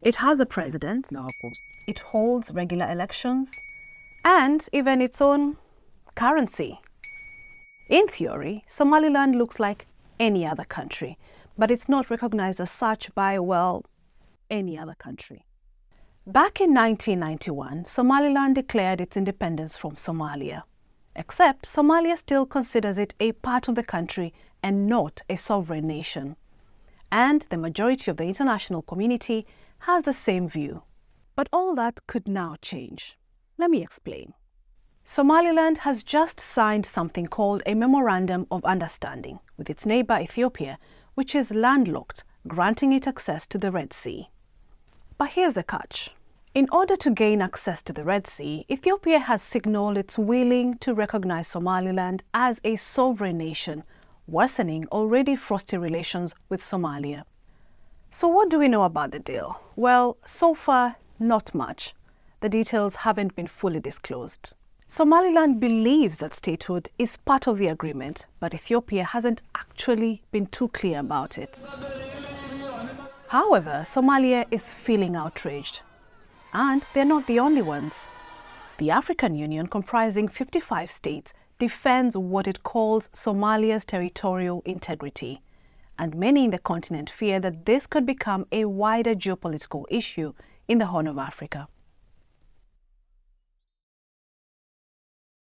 It has a president, it holds regular elections, and even its own currency. In theory, Somaliland looks like any other country, but it's not recognized as such by, well, any other country. Back in 1991, Somaliland declared its independence from Somalia. Except Somalia still considers it a part of the country and not a sovereign nation. And the majority of the international community has the same view. But all that could now change. Let me explain. Somaliland has just signed something called a Memorandum of Understanding with its neighbor Ethiopia, which is landlocked, granting it access to the Red Sea. But here's the catch. In order to gain access to the Red Sea, Ethiopia has signaled it's willing to recognize Somaliland as a sovereign nation, worsening already frosty relations with Somalia. So what do we know about the deal? Well, so far, not much. The details haven't been fully disclosed. Somaliland believes that statehood is part of the agreement, but Ethiopia hasn't actually been too clear about it. However, Somalia is feeling outraged. And they're not the only ones. The African Union, comprising 55 states, defends what it calls Somalia's territorial integrity. And many in the continent fear that this could become a wider geopolitical issue in the Horn of Africa.